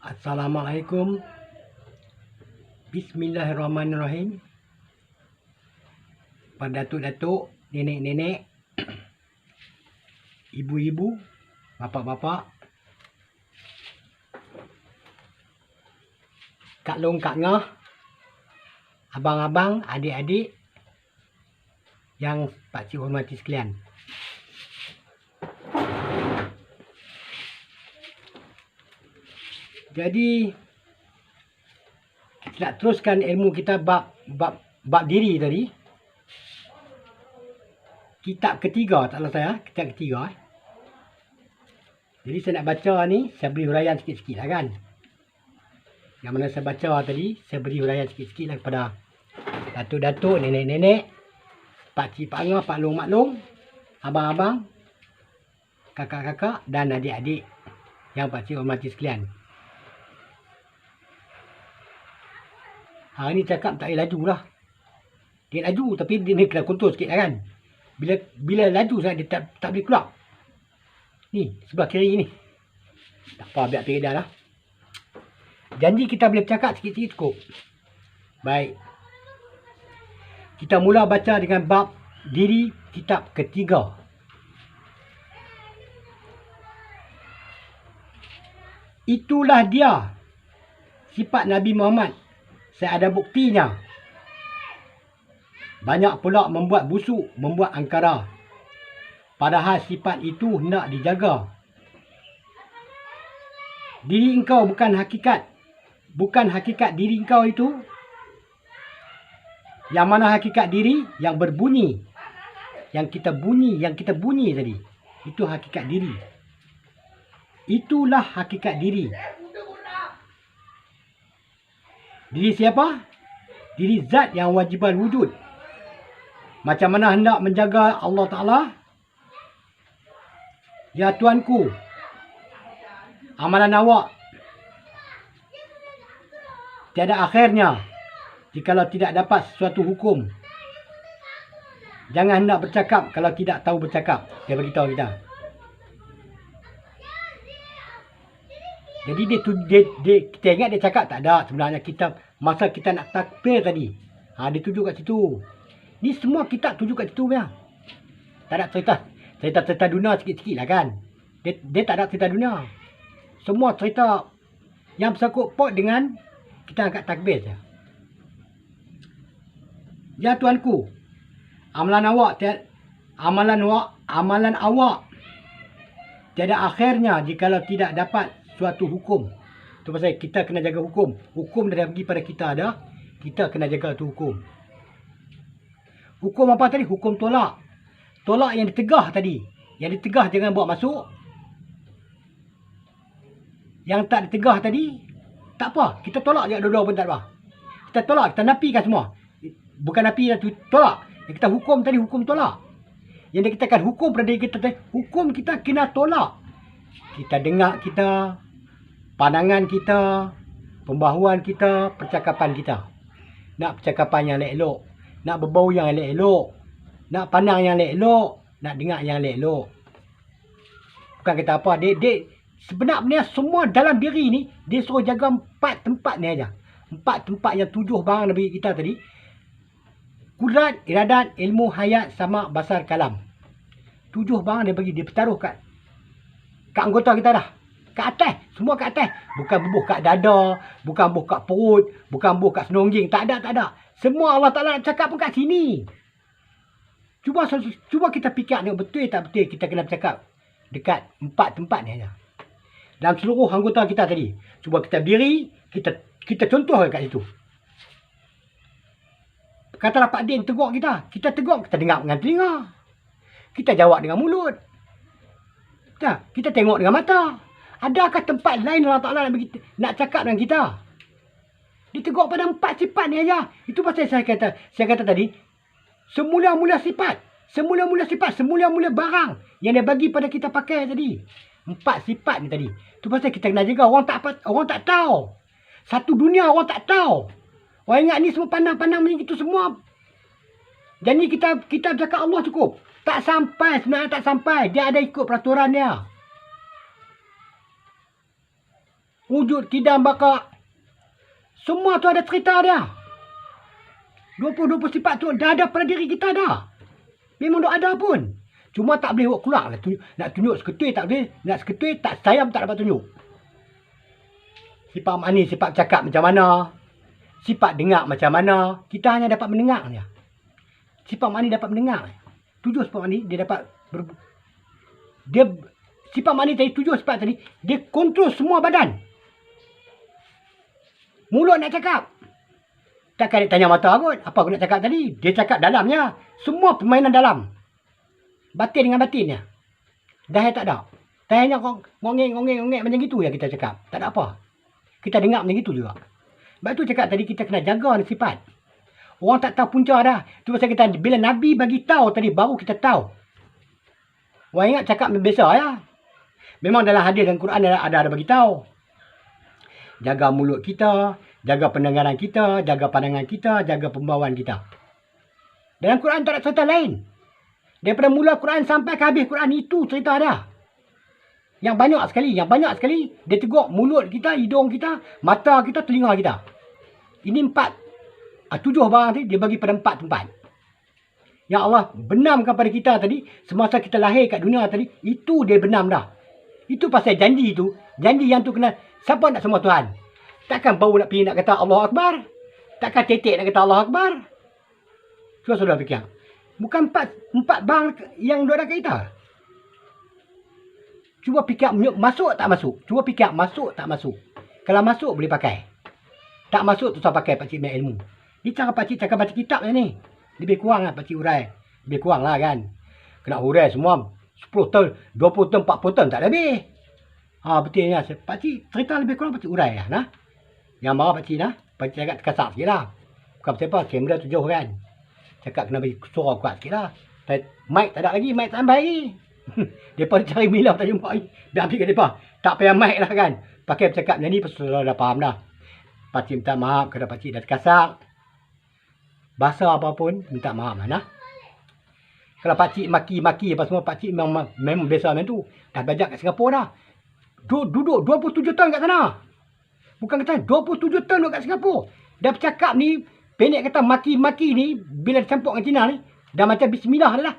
Assalamualaikum. Bismillahirrahmanirrahim. Para datuk-datuk, nenek-nenek, ibu-ibu, bapak-bapak, kak long, kak ngah, abang-abang, adik-adik yang pakcik hormati sekalian. Jadi kita nak teruskan ilmu kita bab diri tadi. Kitab ketiga, tak salah saya, kitab ketiga. Jadi saya nak baca ni, saya beri huraian sikit-sikit lah kan. Yang mana saya baca tadi, saya beri huraian sikit-sikit lah kepada datuk-datuk, nenek-nenek, pakcik, pak ngah, pak long, mak long, abang-abang, kakak-kakak dan adik-adik yang pakcik hormati sekalian. Hari ni cakap tak boleh laju lah. Dia laju tapi dia ni kena kontrol sikit lah kan. Bila laju sangat dia tak boleh keluar. Ni sebelah kiri ni. Tak apa, biar pergi dah lah. Janji kita boleh bercakap sikit-sikit cukup. Baik. Kita mula baca dengan bab diri kitab ketiga. Itulah dia sifat Nabi Muhammad. Saya ada buktinya. Banyak pula membuat busuk, membuat angkara. Padahal sifat itu hendak dijaga. Diri engkau bukan hakikat. Bukan hakikat diri engkau itu. Yang mana hakikat diri? Yang berbunyi. Yang kita bunyi tadi. Itu hakikat diri. Itulah hakikat diri. Diri siapa? Diri zat yang wajiban wujud. Macam mana hendak menjaga Allah Ta'ala? Ya Tuanku, amalan awak tiada akhirnya jikalau tidak dapat sesuatu hukum. Jangan hendak bercakap kalau tidak tahu bercakap. Dia beritahu kita. Jadi kita ingat dia cakap tak ada. Sebenarnya kita masa kita nak takbir tadi. Dia tuju kat situ. Ni semua kita tuju kat situ ya. Tak ada cerita dunia sikit-sikit lah kan. Dia tak ada cerita dunia. Semua cerita yang bersangkut paut dengan kita angkat takbir saja. Ya Tuanku, amalan awak tiada akhirnya jikalau tidak dapat suatu hukum. Tu pasal kita kena jaga hukum. Hukum dah bagi pada kita ada. Kita kena jaga tu hukum. Hukum apa tadi? Hukum tolak. Tolak yang ditegah tadi. Yang ditegah jangan bawa masuk. Yang tak ditegah tadi, tak apa. Kita tolak je dua-dua pun tak apa. Kita tolak, kita nafikan semua. Bukan nafi, tolak. Yang kita hukum tadi, hukum tolak. Yang dia katakan hukum pada diri kita tadi, hukum kita kena tolak. Kita dengar kita, pandangan kita, pembahuan kita, percakapan kita. Nak percakapan yang elok-elok. Nak berbau yang elok-elok. Nak pandang yang elok-elok. Nak dengar yang elok-elok. Bukan kata apa. Dia sebenarnya semua dalam diri ni, dia suruh jaga 4 tempat ni aja. 4 tempat yang 7 barang Nabi kita tadi. Kudrat, iradat, ilmu, hayat sama basar kalam. 7 barang dia bagi. Dia bertaruh kat anggota kita dah. Kat atas. Semua kat atas. Bukan bubuh kat dada. Bukan bubuh kat perut. Bukan bubuh kat senongging. Tak ada. Semua Allah Ta'ala nak cakap pun kat sini. Cuba kita fikir ni betul tak betul kita kena bercakap. Dekat 4 tempat ni aja. Dalam seluruh anggota kita tadi. Cuba kita berdiri. Kita contoh kat situ. Katalah Pak Din tegur kita. Kita tegur. Kita dengar dengan telinga. Kita jawab dengan mulut. Kita tengok dengan mata. Adakah tempat lain Allah Ta'ala nak cakap dengan kita? Ditegur pada 4 sifat ni aja. Itu pasal saya kata tadi. Semula-mula sifat. Semula-mula barang. Yang dia bagi pada kita pakai tadi. 4 sifat ni tadi. Itu pasal kita kena jaga. Orang tak tahu. Satu dunia orang tak tahu. Orang ingat ni semua pandang-pandang macam itu semua. Jadi kita cakap Allah cukup. Tak sampai. Sebenarnya tak sampai. Dia ada ikut peraturan dia. wujud, kidam, baka. Semua tu ada cerita dia. 20 sifat tu dah ada pada diri kita dah. Memang dah ada pun. Cuma tak boleh buat keluar lah. Nak tunjuk seketui tak boleh. Nak seketui tak sayang tak dapat tunjuk. Sifat manis, sifat cakap macam mana. Sifat dengar macam mana. Kita hanya dapat mendengar je. Sifat manis dapat mendengar. 7 sifat manis dia dapat sifat manis tadi, 7 sifat tadi, dia kontrol semua badan. Mulut nak cakap. Takkan dia tanya mata kot. Apa aku nak cakap tadi? Dia cakap dalamnya. Semua permainan dalam. Batin dengan batinnya. Dah tak ada. Dah hanya ngongeng macam gitu ya kita cakap. Tak ada apa. Kita dengar macam gitu juga. Sebab tu cakap tadi kita kena jaga sifat. Orang tak tahu punca dah. Tu pasal kita bila Nabi bagi tahu tadi baru kita tahu. Orang ingat cakap biasa ya. Memang dalam hadis dan Quran ada bagi tahu. Jaga mulut kita, jaga pendengaran kita, jaga pandangan kita, jaga pembawaan kita. Dalam Quran tak ada cerita lain. Daripada mula Quran sampai ke habis Quran itu cerita dia. Yang banyak sekali dia tegur mulut kita, hidung kita, mata kita, telinga kita. Ini 7 barang tadi dia bagi pada 4 tempat. Yang Allah benamkan pada kita tadi semasa kita lahir kat dunia tadi, itu dia benam dah. Itu pasal janji itu. Janji yang tu kena, siapa nak semua Tuhan? Takkan baru nak pergi nak kata Allah Akbar? Takkan tetek nak kata Allah Akbar? Sudah fikir. Bukan 4 bang yang duduk dekat kita. Cuba fikir masuk tak masuk. Cuba fikir masuk tak masuk. Kalau masuk boleh pakai. Tak masuk tu tak pakai pakcik punya ilmu. Ni cara pakcik cakap baca kitab macam ni. Lebih kurang lah pakcik urai. Lebih kurang lah kan. Kena urai semua 10 tahun, 20 tahun, 40 tahun tak ada habis. Betulnya. Pakcik cerita lebih kurang pakcik urai lah. Nah. Yang marah pakcik lah. Pakcik cakap terkasar sikit lah. Bukan pasal apa. Kamera tu jauh kan. Cakap kena bagi suara kuat sikit lah. Mic tak ada lagi. Mic tak sampai lagi. Mereka cari milah tak jumpa lagi. Dia ambil kat mereka. Tak payah mic lah kan. Pakai bercakap macam ni. Pasal dah faham dah. Pakcik minta maaf. Kalau pakcik dah terkasar. Bahasa apapun. Minta maaf lah nah. Kalau pakcik maki-maki apa semua. Pakcik memang biasa macam tu. Dah belajar kat Singapura dah. Duduk 27 tahun kat sana. Bukan kata 27 tahun duduk kat Singapura. Dah bercakap ni. Pendek kata maki-maki ni. Bila dicampur dengan Cina ni. Dah macam bismillah dah lah.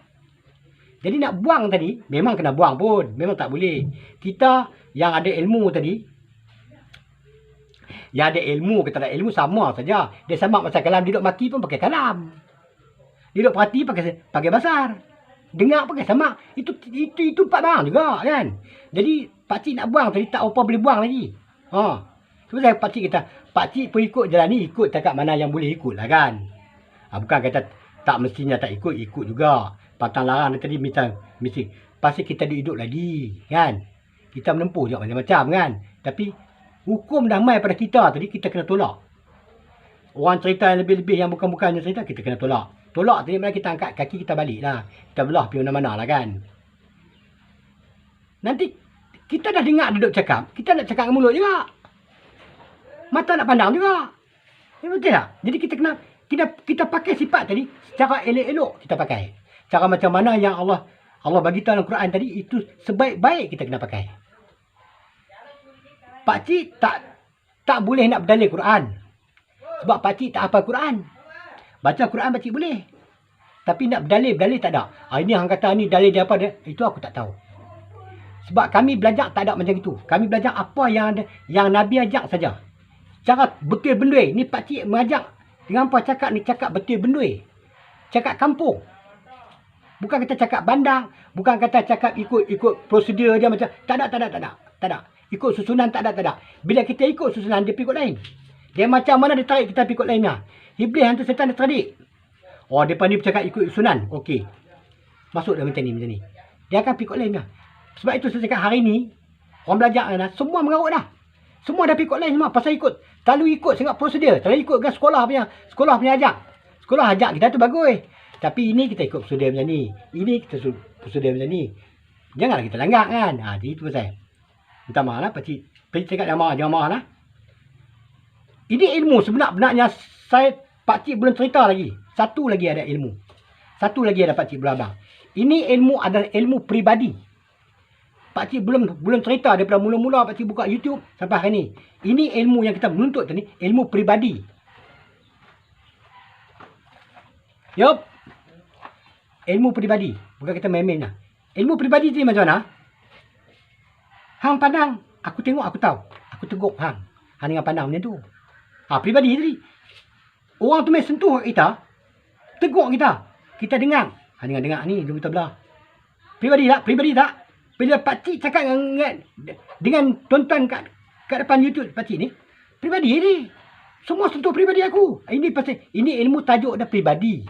Jadi nak buang tadi. Memang kena buang pun. Memang tak boleh. Kita yang ada ilmu tadi. Yang ada ilmu. Kita ada ilmu sama saja. Dia sama macam kalam. Dia duduk maki pun pakai kalam. Dia duduk perhati pakai basar. Dengar pakai sama. Itu 4 barang juga kan. Jadi pakcik nak buang tadi. Tak apa boleh buang lagi. Sebab saya pakcik kata. Pakcik pun ikut jalan ni. Ikut cakap mana yang boleh ikut lah kan. Bukan kata tak mestinya tak ikut. Ikut juga. Pantang larang tadi mesti. Pasti kita hidup lagi kan. Kita menempuh je macam-macam kan. Tapi hukum dah mai pada kita tadi. Kita kena tolak. Orang cerita yang lebih-lebih yang bukan-bukannya cerita. Kita kena tolak. Tolak tadi mana kita angkat kaki kita balik lah. Kita belah pergi mana-mana lah kan. Nanti kita dah dengar duduk cakap. Kita nak cakap dengan mulut juga. Mata nak pandang juga. Betul tak? Jadi kita kena. Kita pakai sifat tadi. Secara elok-elok kita pakai. Cara macam mana yang Allah bagi tahu dalam Quran tadi. Itu sebaik-baik kita kena pakai. Pakcik tak boleh nak berdalil Quran. Sebab pakcik tak hafal Quran. Baca Quran pakcik boleh. Tapi nak berdalil tak ada. Ini orang kata ni dalil dia apa dia. Itu aku tak tahu. Sebab kami belajar tak ada macam itu. Kami belajar apa yang Nabi ajak saja. Cara betul bendui. Ni pakcik mengajak. Dengan apa cakap ni cakap betul bendui. Cakap kampung. Bukan kita cakap bandar. Bukan kata cakap ikut prosedur dia macam. Tak ada. Ikut susunan tak ada. Bila kita ikut susunan dia ikut lain. Dia macam mana dia tarik kita ikut lainnya. Iblis hantu setan dia terdik. Depan ni bercakap ikut susunan. Okey. Masuk dah macam ni. Dia akan ikut lainnya. Sebab itu saya cakap hari ni. Orang belajar dah. Semua mengarut dah. Semua dah ikut lain semua. Pasal ikut. Terlalu ikut sangat prosedur. Terlalu ikut kan sekolah punya ajak. Sekolah ajak kita tu bagus. Tapi ini kita ikut prosedur macam ni. Ini kita prosedur macam ni. Janganlah kita langgar kan. Jadi itu pasal. Minta maaf lah pakcik. Pakcik cakap jangan marah lah. Ini ilmu sebenarnya pakcik belum cerita lagi. Satu lagi ada ilmu. Satu lagi ada pakcik belabang. Ini ilmu adalah ilmu peribadi. Pakcik belum cerita daripada mula-mula pakcik buka YouTube sampai hari ni. Ini ilmu yang kita menuntut tadi, ilmu peribadi. Yup. Ilmu peribadi. Bukan kita main-main lah. Ilmu peribadi ni macam mana? Hang pandang, aku tengok aku tahu. Aku teguk hang. Hang dengan pandang macam tu. Peribadi tadi. Orang tu main sentuh kita, teguk kita. Kita dengar. Hang dengar ni, dia belah. Peribadi tak? Peribadi tak? Bila pakcik cakap dengan tuan-tuan kat depan YouTube pakcik ni, peribadi ni. Semua sentuh peribadi aku. Ini pasal ini ilmu tajuk dah peribadi.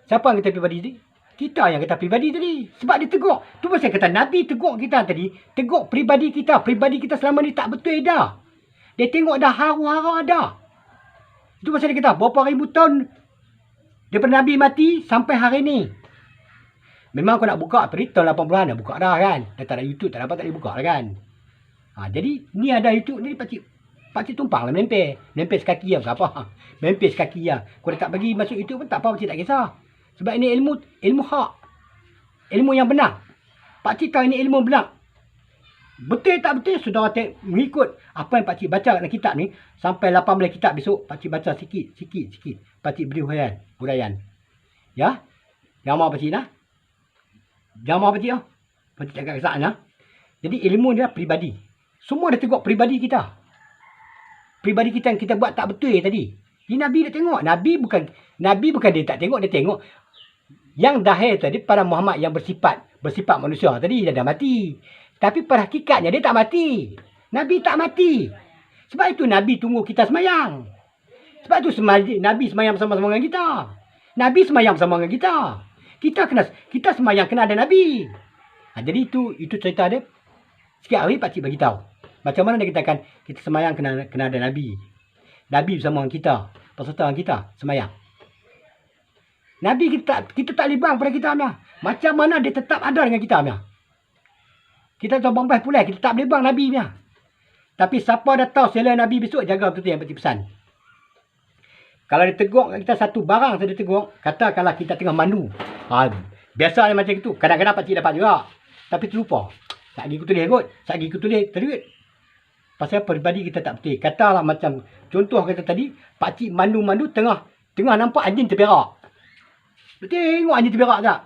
Siapa yang kata peribadi tadi? Kita yang kata peribadi tadi. Sebab dia teguk. Tu pasal kata Nabi teguk kita tadi. Teguk peribadi kita. Peribadi kita selama ni tak betul dah. Dia tengok dah hara-hara dah. Itu pasal dia kata berapa ribu tahun daripada Nabi mati sampai hari ni. Memang kau nak buka tahun 80-an dah buka dah kan. Dah tak ada YouTube, tak dapat tak boleh buka lah kan. Jadi ni ada YouTube ni pakcik tumpang lah melempeh. Melempeh sekaki lah bukan apa. Melempeh sekaki lah. Kau dah tak bagi masuk YouTube pun tak apa, pakcik tak kisah. Sebab ini ilmu hak. Ilmu yang benar. Pakcik tahu ini ilmu benar. Betul tak betul, saudara mengikut apa yang pakcik baca dalam kitab ni. Sampai 18 kitab besok, pakcik baca sikit. Pakcik beri huraian. Ya? Jangan mahu pakcik lah. Jangan mahu pakcik lah. Pakcik cakap kesalahan lah. Jadi ilmu ni adalah peribadi. Semua dah tengok peribadi kita. Peribadi kita yang kita buat tak betul tadi. Ini Nabi dah tengok. Nabi bukan dia tak tengok, dia tengok. Yang dahir tadi pada Muhammad yang bersifat manusia tadi dia dah mati. Tapi pada hakikatnya dia tak mati. Nabi tak mati. Sebab itu Nabi tunggu kita semayang. Sebab itu Nabi semayang bersama-sama dengan kita. Nabi semayang bersama dengan kita. Kita semayang kena ada Nabi. Jadi itu cerita dia. Sikit hari pakcik bagi tahu. Macam mana dia katakan kita semayang kena ada Nabi. Nabi bersama dengan kita. Peserta dengan kita semayang. Nabi kita tak libang pada kita punya. Macam mana dia tetap ada dengan kita punya. Kita tahu bang pulai, kita tak boleh bang Nabi punya. Tapi siapa dah tahu selain Nabi besok, jaga betul yang pakcik pesan. Kalau dia tegur kita satu barang saja tegur, kata kalau kita tengah mandu. Biasanya macam itu. Kadang-kadang pakcik dapat juga. Tapi terlupa. Tak pergi kutulis kot. Tak pergi kutulis, terduit. Pasal peribadi kita tak betul. Katalah macam, contoh kata tadi, pakcik mandu-mandu tengah nampak anjing terberak. Tengok anjing terberak tak?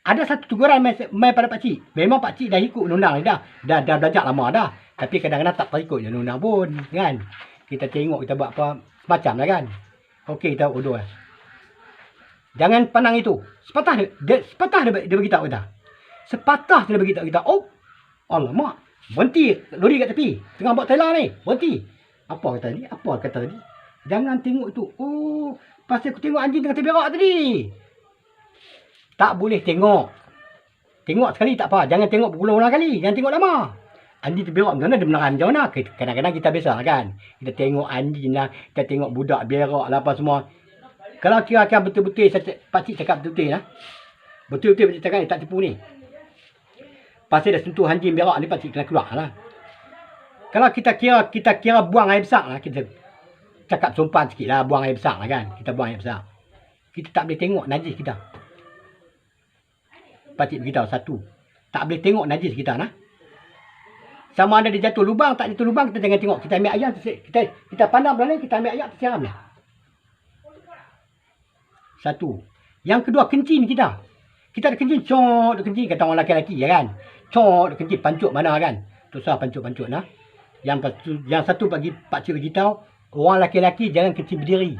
Ada satu teguran main pada pakcik. Memang pakcik dah ikut undang-undang dah. Dah belajar lama dah. Tapi kadang-kadang tak ikut undang-undang pun. Kan? Kita tengok kita buat apa. Macam lah kan. Okey, kita udur lah. Jangan pandang itu. Sepatah dia beritahu kita. Sepatah dia beritahu kita. Oh, alamak. Berhenti. Lori kat tepi. Tengah buat telah ni. Berhenti. Apa kata tadi? Jangan tengok itu. Oh, pasal aku tengok anjing tengah terberak tadi. Tak boleh tengok. Tengok sekali tak apa. Jangan tengok berulang-ulang kali. Jangan tengok lama. Anjing terberak macam mana? Dia meneran macam mana? Kadang-kadang kita biasa kan. Kita tengok anjing lah. Kita tengok budak berak lah apa semua. Kalau kira-kira betul-betul pakcik cakap betul-betul lah. Betul-betul pakcik cakap ni. Tak tipu ni. Pasal dah sentuh anjing berak ni pakcik kena keluar lah. Kalau kita kira buang air besar lah. Kita cakap sumpan sikit lah. Buang air besar lah kan. Kita buang air besar. Kita tak boleh tengok najis kita. Pakcik beritahu satu. Tak boleh tengok najis kita nah. Sama ada dia jatuh lubang, tak jatuh lubang, kita jangan tengok. Kita ambil ayam, kita pandang belakang, kita ambil ayam, kita siram lah. Satu. Yang kedua, kencing kita. Kita ada kencing, cok, ada kencing, kata orang lelaki-lelaki ya kan. Cok, ada kencing, pancut mana kan. Tu sah pancut-pancut nah. Yang satu bagi pakcik beritahu, orang lelaki-lelaki jangan kencing berdiri.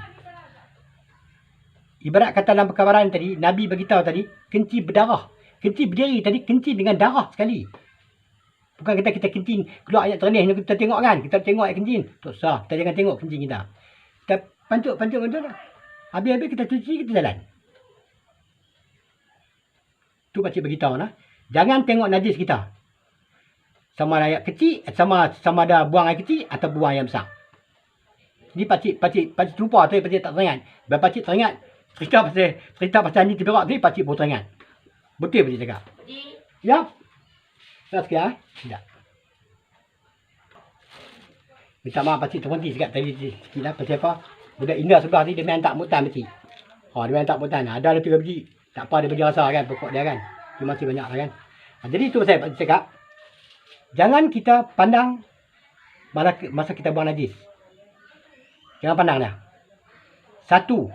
Ibarat kata dalam perkabaran tadi, Nabi beritahu tadi, kencing berdarah. Kencing berdiri tadi, kencing dengan darah sekali. Bukan kita kencing, keluar ayat ternih, kita tengok kan. Kita tengok ayat kencing. Tak sah, kita jangan tengok kencing kita. Kita pancut macam tu. Habis-habis kita cuci, kita jalan. Tu pakcik beritahu lah. Jangan tengok najis kita. Sama ada ayat kecil, sama ada buang air kecil atau buang air besar. Ni pakcik terlupa tu, pakcik tak teringat. Bila pakcik teringat, cerita pasal anjing terberak tu, pakcik baru teringat. Betul pakcik cakap. Ya. Dah sikit lah. Sekejap. Minta maaf pakcik terhenti sikit tadi sikit lah. Pasal apa? Budak Indah sebelah ni dia main tak mutan pakcik. Dia main tak mutan. Ada 3 biji. Tak apa dia bagi rasa kan pokok dia kan. Dia masih banyak lah kan. Jadi itu saya cakap. Jangan kita pandang masa kita buang najis. Jangan pandang dah. Satu.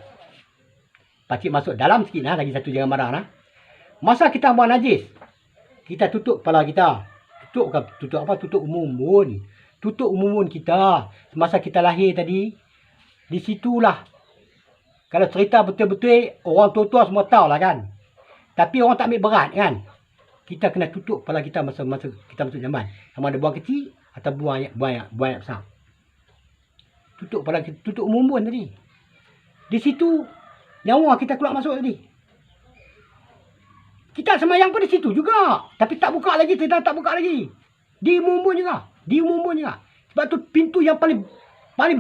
Pakcik masuk dalam sikit lah. Lagi satu jangan marah lah. Masa kita buang najis. Kita tutup kepala kita. Tutup apa? Tutup umumun. Tutup umumun kita. Masa kita lahir tadi. Di situlah. Kalau cerita betul-betul. Orang tua-tua semua tahu lah kan. Tapi orang tak ambil berat kan. Kita kena tutup kepala kita masa kita masuk zaman. Sama ada buang kecil atau buang yang besar. Tutup kepala kita, tutup umumun tadi. Di situ nyawa kita keluar masuk tadi. Kita semayang pun di situ juga. Tapi tak buka lagi, kita tak buka lagi. Di umumun juga. Di umumun juga. Sebab tu pintu yang paling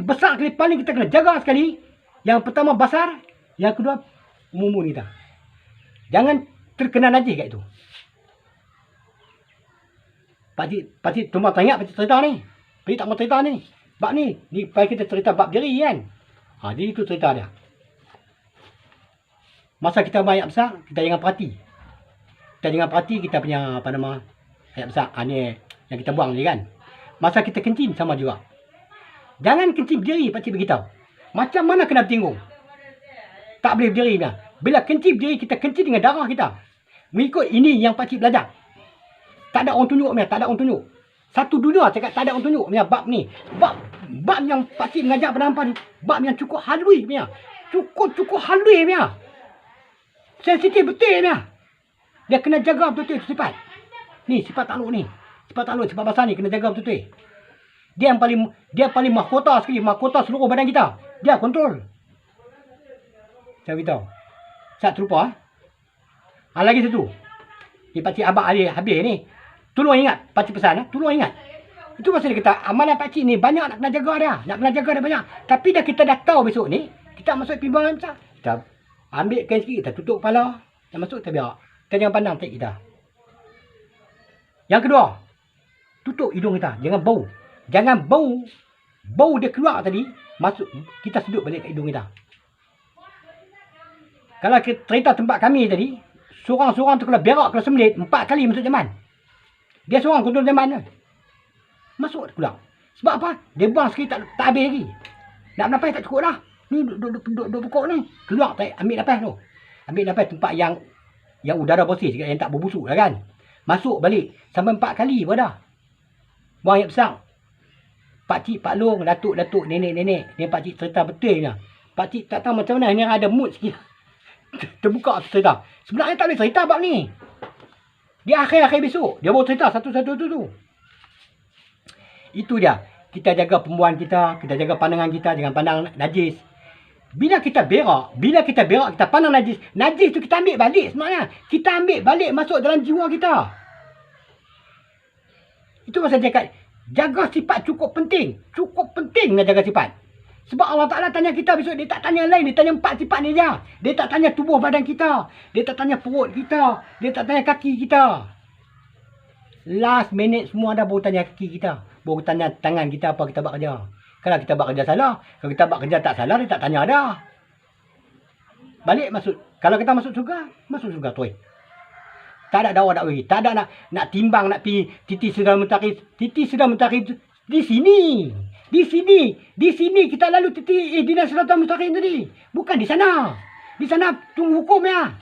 besar sekali, paling kita kena jaga sekali. Yang pertama besar, yang kedua umumun kita. Jangan terkena najis kat itu. Pakcik cuma tanya pakcik cerita ni. Pakcik tak mau cerita ni. Bab ni supaya kita cerita bab diri kan. Jadi itu cerita dia. Masa kita banyak besar, kita jangan perhati. Kita jangan perhati kita punya apa nama banyak besar. Ni yang kita buang ni kan. Masa kita kencing sama juga. Jangan kencing berdiri pakcik beritahu. Macam mana kena bertinggung? Tak boleh berdiri dah. Bila kencing berdiri kita kencing dengan darah kita. Mengikut ini yang pakcik belajar. Tak ada orang tunjuk punya, tak ada orang tunjuk. Satu dunia cakap tak ada orang tunjuk punya bab ni. Bab yang pakcik mengajar pada hampa ni, bab yang cukup halui punya. Cukup halui punya. Sensitif betul punya. Dia kena jaga betul-betul sifat. Ni sifat takluk ni. Sifat bahasa ni kena jaga betul-betul. Dia paling mahkota sekali, mahkota seluruh badan kita. Dia kontrol. Saya beritahu. Sat terlupa. Lagi satu. Ni pakcik abang Ali habis ni. Tolong ingat, pakcik pesan, tolong ingat. Itu pasal dia kata, amalan pakcik ni banyak nak kena jaga dia. Nak kena jaga dia banyak. Tapi dah kita dah tahu besok ni, kita masuk timbangan besar. Kita ambil kain sikit, kita tutup kepala. Kita masuk, kita biar. Kita jangan pandang tek kita. Yang kedua, tutup hidung kita. Jangan bau. Jangan bau. Bau dia keluar tadi, masuk, kita sedut balik kat hidung kita. Kalau kita cerita tempat kami tadi, seorang-seorang tu kalau berak, kalau sembelit, 4 kali masuk zaman. Dia seorang kontrol zaman tu. Masuk keluar. Sebab apa? Dia buang sekali tak habis lagi. Nak bernafas tak cukup dah. Ni duduk pokok ni. Keluar tak ambil nafas tu. Ambil nafas tempat yang udara bersih, yang tak berbusuk lah kan. Masuk balik. Sampai 4 kali pun dah. Buang yang besar. Pakcik, Pak Long, datuk, nenek. Ni pakcik cerita betul ni. Pakcik tak tahu macam mana. Ni ada mood sikit. Terbuka cerita. Sebenarnya tak boleh cerita bab ni. Dia akhir-akhir besok. Dia baru cerita satu-satu tu. Itu dia. Kita jaga pembuahan kita. Kita jaga pandangan kita. Jangan pandang najis. Bila kita berak, kita pandang najis. Najis tu kita ambil balik sebenarnya. Kita ambil balik masuk dalam jiwa kita. Itu pasal dia cakap, jaga sifat cukup penting. Cukup penting nak jaga sifat. Sebab Allah Ta'ala tanya kita besok, dia tak tanya lain. Dia tanya 4 sifat ni je. Dia tak tanya tubuh badan kita. Dia tak tanya perut kita. Dia tak tanya kaki kita. Last minute semua dah baru tanya kaki kita. Baru tanya tangan kita apa kita buat kerja. Kalau kita buat kerja salah. Kalau kita buat kerja tak salah, dia tak tanya dah. Balik masuk. Kalau kita masuk surga tu. Tak ada dakwah lagi. Tak ada nak timbang, nak pergi titi sedar mentari. Titi sedar mentari di sini. Di sini kita lalu titik ihdinas siratal mustaqim tadi. Bukan di sana. Di sana tunggu hukum ya.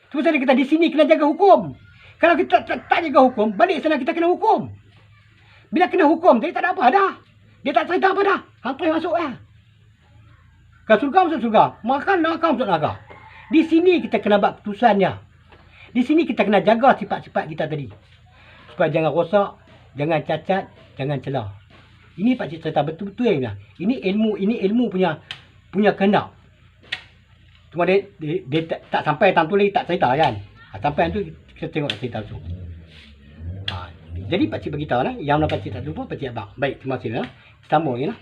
Sebab tadi kita di sini kena jaga hukum. Kalau kita tak jaga hukum, balik sana kita kena hukum. Bila kena hukum, jadi tak ada apa dah. Dia tak cerita apa dah. Hang masuk ya. Ke surga masuk surga. Makan neraka masuk neraka. Di sini kita kena buat keputusannya. Di sini kita kena jaga sifat-sifat kita tadi. Supaya jangan rosak, jangan cacat, jangan celah. Ini pakcik cerita betul-betul ya. Ini ilmu punya kehendak. Cuma dia tak sampai time tu lagi tak cerita kan. Sampai tu kita tengok cerita tu. Jadi pakcik beritahu lah. Yang nak pakcik tak jumpa, pakcik abang. Baik, terima kasih lah. Sambung lagi lah.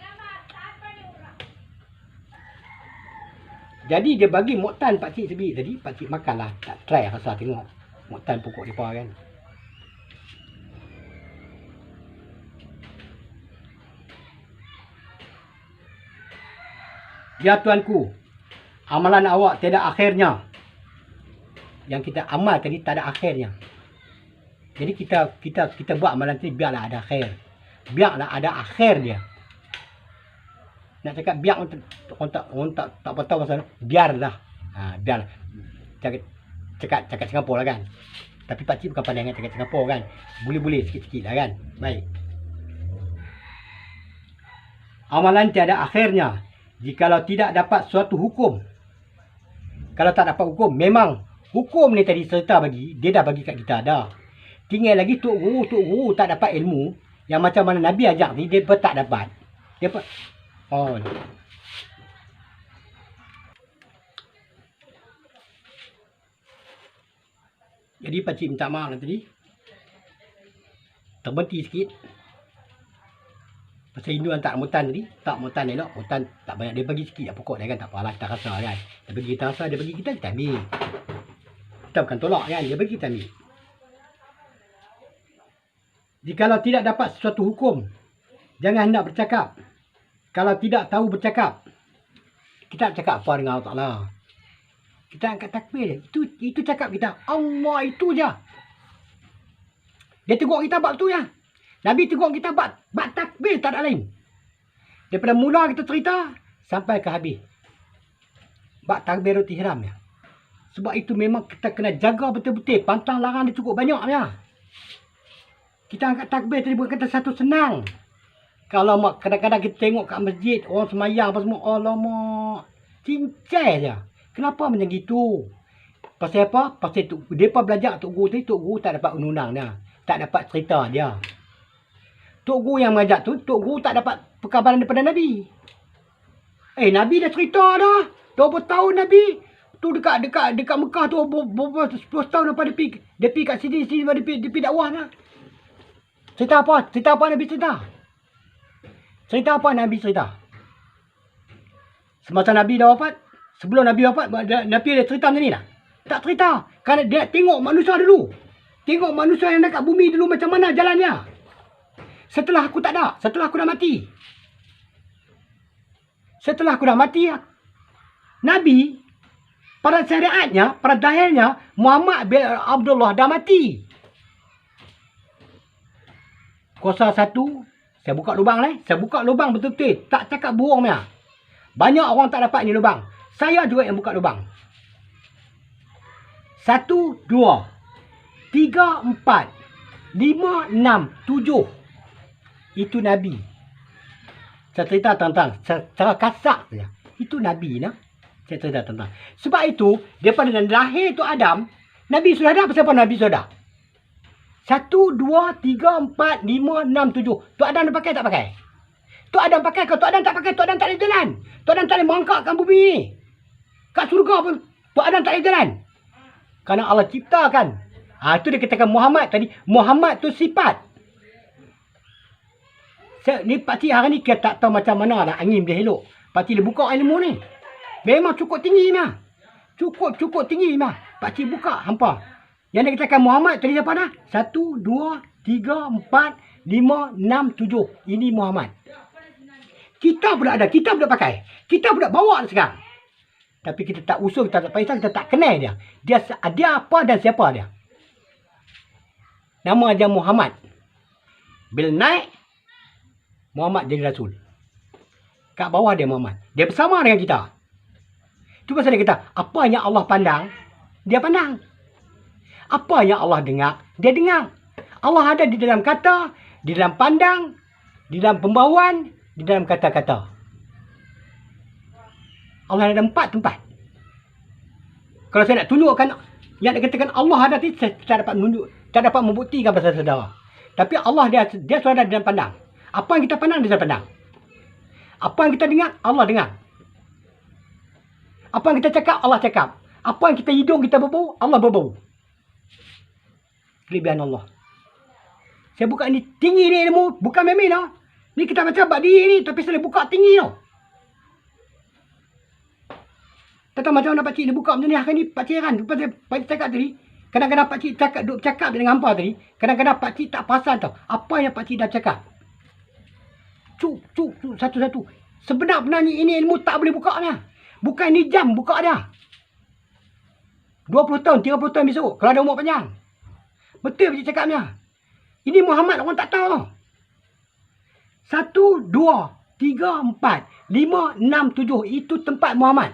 Jadi dia bagi moktan pakcik sebiji tadi. Pakcik makan lah. Tak try rasa tengok. Moktan pokok lipa kan. Ya tuanku, amalan awak tiada akhirnya. yang kita amal tadi tak ada akhirnya. Jadi kita buat amalan tadi biarlah ada akhir. Biarlah ada akhir dia. Nak cakap biar orang tak tahu pasal biarlah. Biarlah. Cakap Singapura lah kan. Tapi pakcik bukan pandai dengan cakap Singapura kan. Boleh-boleh sikit-sikit lah kan. Baik. Amalan tiada akhirnya. Jikalau tidak dapat suatu hukum. Kalau tak dapat hukum, memang hukum ni tadi serta bagi, dia dah bagi kat kita dah. Tinggal lagi Tok Guru tak dapat ilmu. Yang macam mana Nabi ajak ni, dia pun tak dapat. Dia pun, jadi pakcik minta maaf lah tadi. Terberhenti sikit. Pasal Hindu tak mutan tadi. Tak mutan elok. Mutan tak banyak. Dia bagi sikit pokok dia kan. Tak apalah kita rasa kan. Dia bagi kita rasa. Dia bagi kita ambil. Kita bukan tolak kan. Dia bagi kita ambil. Jikalau tidak dapat sesuatu hukum, jangan hendak bercakap. Kalau tidak tahu bercakap, kita bercakap apa dengan Allah Ta'ala. Kita angkat takbir. Itu cakap kita. Allah itu je. Dia tegur kita buat tu ya. Nabi tegur kita buat takbir, tak ada lain. Daripada mula kita cerita sampai ke habis. Buat takbiratul ihram ya. Sebab itu memang kita kena jaga betul-betul. Pantang larang dia cukup banyak ya. Kita angkat takbir tadi bukan kata satu senang. Kalau kadang-kadang kita tengok kat masjid, orang semayang apa semua, alamak, cincai je. Kenapa macam gitu? Pasal apa? Pasal mereka belajar Tok Guru tadi, Tok Guru tak dapat undang dia. Tak dapat cerita dia. Tok Guru yang mengajar tu, Tok Guru tak dapat perkabaran daripada Nabi. Nabi dah cerita dah. 20 tahun Nabi. Tu dekat Mekah tu, 10 tahun lepas dia pergi kat sini, dia pergi dakwah lah. Cerita apa? Cerita apa Nabi cerita? Cerita apa Nabi cerita? Semasa Nabi dah wafat, sebelum Nabi wafat, Nabi ada cerita macam ni dah? Tak cerita. Kerana dia tengok manusia dulu. Tengok manusia yang dekat bumi dulu macam mana jalannya. Setelah aku tak ada. Setelah aku dah mati. Setelah aku dah mati, Nabi, pada syariatnya, pada dahilnya, Muhammad bin Abdullah dah mati. Kuasa satu, saya buka lubang lah. Saya buka lubang betul-betul. Tak cakap bohong punya. Banyak orang tak dapat ni lubang. Saya juga yang buka lubang. 1, 2, 3, 4, 5, 6, 7. Itu Nabi. Saya cerita tentang secara kasar saja. Itu Nabi nah. Saya cerita tentang. Sebab itu, daripada lahir tu Adam, Nabi sudah ada. Pasal apa Nabi sudah ada? 1, 2, 3, 4, 5, 6, 7. Tok Adam dah pakai tak pakai? Tok Adam pakai. Kalau Tok Adam tak pakai, Tok Adam tak boleh jalan. Tok Adam tak boleh merangkakkan bumi ni. Kat surga pun, Tok Adam tak boleh jalan. Kerana Allah ciptakan. Itu dia katakan Muhammad tadi. Muhammad tu sifat. Ni pakcik hari ni kita tak tahu macam mana lah angin dia elok. Pakcik dia buka ilmu ni. Memang cukup tinggi mah. Cukup tinggi mah. Pakcik buka hampa. Yang dia katakan Muhammad tadi siapa dah? 1, 2, 3, 4, 5, 6, 7. Ini Muhammad. Kita pula ada. Kita pula pakai. Kita pula bawa sekarang. Tapi kita tak usul, kita tak payah, kita tak kenal dia. Dia apa dan siapa dia. Nama dia Muhammad. Bila naik, Muhammad jadi Rasul. Kat bawah dia Muhammad. Dia bersama dengan kita. Itu pasal dia kata, apa yang Allah pandang, dia pandang. Apa yang Allah dengar, dia dengar. Allah ada di dalam kata, di dalam pandang, di dalam pembawaan, di dalam kata-kata. Allah ada 4 tempat. Kalau saya nak tunjukkan, yang dikatakan Allah ada tadi, saya tak dapat menunjuk, tak dapat membuktikan pasal saudara. Tapi Allah dia sudah ada di dalam pandang. Apa yang kita pandang, dia pandang. Apa yang kita dengar, Allah dengar. Apa yang kita cakap, Allah cakap. Apa yang kita hidung, kita berbau, Allah berbau. Kelebihan Allah. Saya buka ni tinggi ni ilmu. Bukan main-main tau. Ni kita baca bab diri ni. Tapi saya buka tinggi tau. Tak tahu macam mana pakcik dia buka macam ni. Hari ni pakcik heran. Pakcik cakap tadi. Kadang-kadang pakcik duk cakap dengan hampa tadi. Kadang-kadang pakcik tak perasan tau. Apa yang pakcik dah cakap. Cuk. Satu-satu. Sebenarnya ini ilmu tak boleh buka dia. Bukan ni jam buka dia. 20 tahun, 30 tahun besok. Kalau ada umur panjang. Betul Pakcik cakapnya. Ini Muhammad orang tak tahu tau. 1, 2, 3, 4, 5, 6, 7. Itu tempat Muhammad.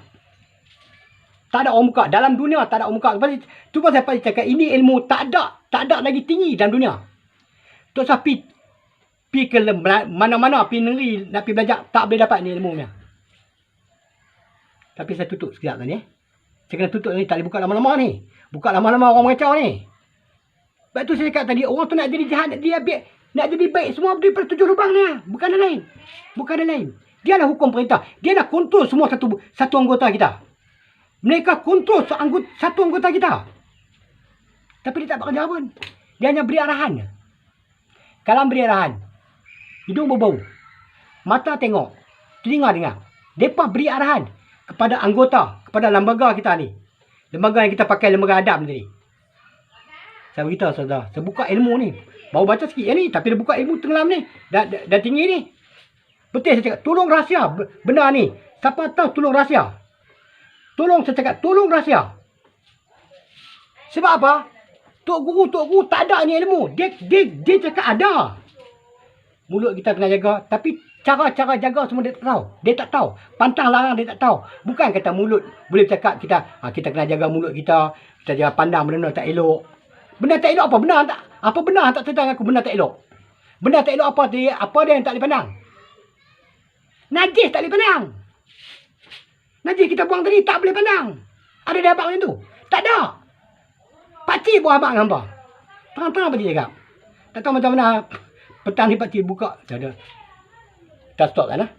Tak ada orang muka. Dalam dunia tak ada orang muka. Tu pasal Pakcik cakap ini ilmu tak ada lagi tinggi dalam dunia. Tok Sah pi ke mana-mana, pi negeri nak pi belajar, tak boleh dapat ni ilmu ni. Tapi saya tutup sekejap tadi. Saya kena tutup ni, tak boleh buka lama-lama ni. Buka lama-lama orang mengacau ni. Sebab tu saya cakap tadi, orang tu nak jadi jahat, nak jadi baik semua daripada 7 lubang ni. Bukan ada lain. Bukan ada lain. Dia lah hukum perintah. Dia nak kontrol semua satu anggota kita. Mereka kontrol satu anggota kita. Tapi dia tak bekerja pun. Dia hanya beri arahan. Kalau beri arahan, hidung berbau, mata tengok, telinga dengar. Mereka beri arahan kepada anggota, kepada lembaga kita ni. Lembaga yang kita pakai, lembaga adab ni. Saya beritahu saudara, saya buka ilmu ni. Baru baca sikit ni, tapi dia buka ilmu tenggelam ni. Dah tinggi ni. Betul saya cakap, tolong rahsia benda ni. Siapa tahu tolong rahsia. Tolong saya cakap, tolong rahsia. Sebab apa? Tok guru tak ada ni ilmu. Dia cakap ada. Mulut kita kena jaga. Tapi cara-cara jaga semua dia tak tahu. Dia tak tahu. Pantang larang dia tak tahu. Bukan kata mulut boleh cakap kita kena jaga mulut kita. Kita jangan pandang benda tak elok. Benda tak elok apa? Apa benda tak tentang aku benda tak elok? Benda tak elok apa dia? Apa dia yang tak boleh pandang? Najis tak boleh pandang. Najis kita buang tadi tak boleh pandang. Ada dia abang macam tu? Tak ada. Pakcik buat abang nampak. Terang-terang pakcik cakap. Tak tahu macam mana petang ni pakcik buka. Tak ada. Kita stop kan lah.